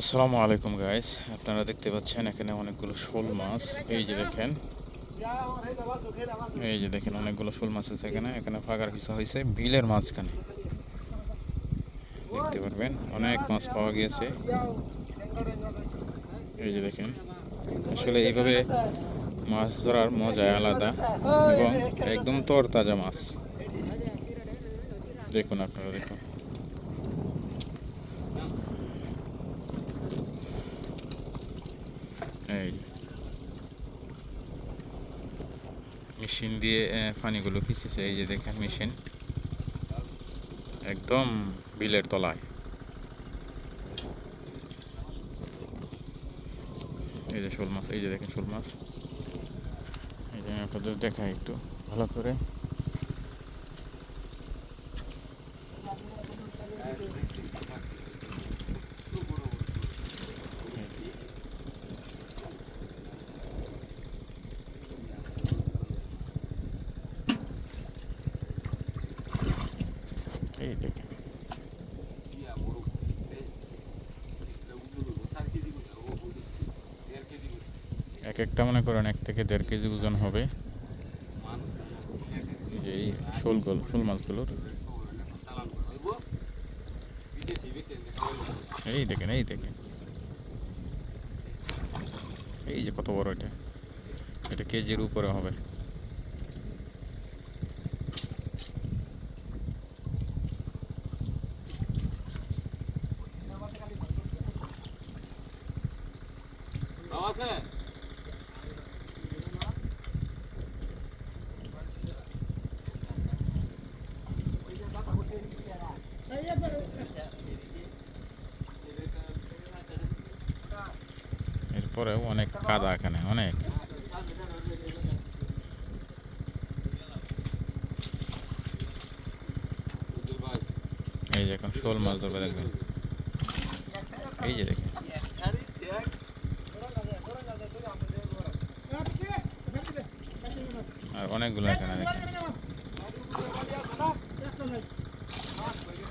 আসসালামু আলাইকুম গাইস, আপনারা দেখতে পাচ্ছেন এখানে অনেকগুলো শোল মাছ। এই যে দেখেন, অনেকগুলো শোল মাছ আছে এখানে। এখানে ফাঁকার খিচা হয়েছে বিলের মাঝখানে। দেখতে পারবেন অনেক মাছ পাওয়া গিয়েছে। এই যে দেখেন, আসলে এইভাবে মাছ ধরার মজাই আলাদা এবং একদম তরতাজা মাছ। দেখুন, আপনারা দেখুন। এই মেশিন দিয়ে পানিগুলো খিচেছে। এই যে দেখেন মেশিন একদম বিলের তলায়। এই যে শোল মাছ, এই যে দেখেন শোল মাছ। এই যে আপনাদের দেখাই একটু ভালো করে। এই দেখেন, এক একটা মনে করেন 1 থেকে 1.5 কেজি ওজন হবে। এই শোল মাছগুলোর এই দেখেন, এই যে কত বড় এটা। এটা কেজির উপরে হবে। এরপরেও অনেক কাদা এখানে, অনেক। এই যে এখন শোল মাছ ধরবে, দেখবেন। এই যে দেখেন, আর অনেকগুলো এখানে দেখেন।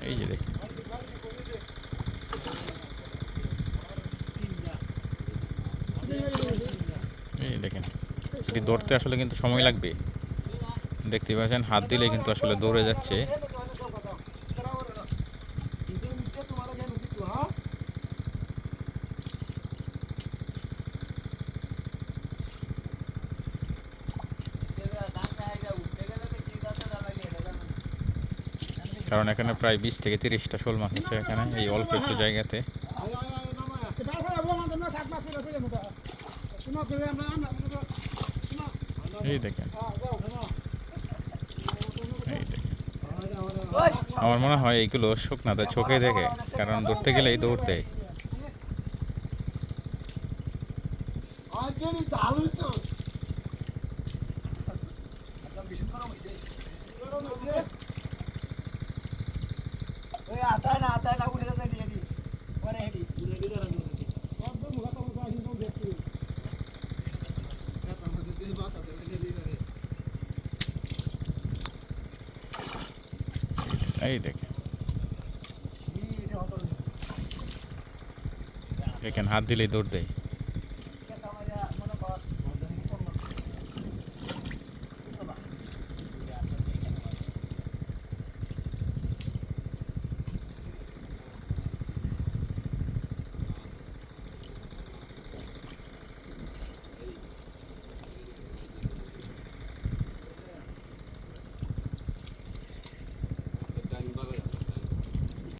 এই যে দেখেন, এই দেখেন, এটি ধরতে আসলে কিন্তু সময় লাগবে। দেখতে পাচ্ছেন হাত দিলে কিন্তু আসলে দৌড়ে যাচ্ছে। কারণ এখানে প্রায় 20 থেকে 30টা শোল মাছ আছে এখানে, এই অল্প একটু জায়গাতে। এই দেখেন, আমার মনে হয় এইগুলো শুকনাতে চোখে দেখে, কারণ ধরতে গেলেই দৌড়তে। এই দেখেন, হাত দিলেই দৌড় দেয়।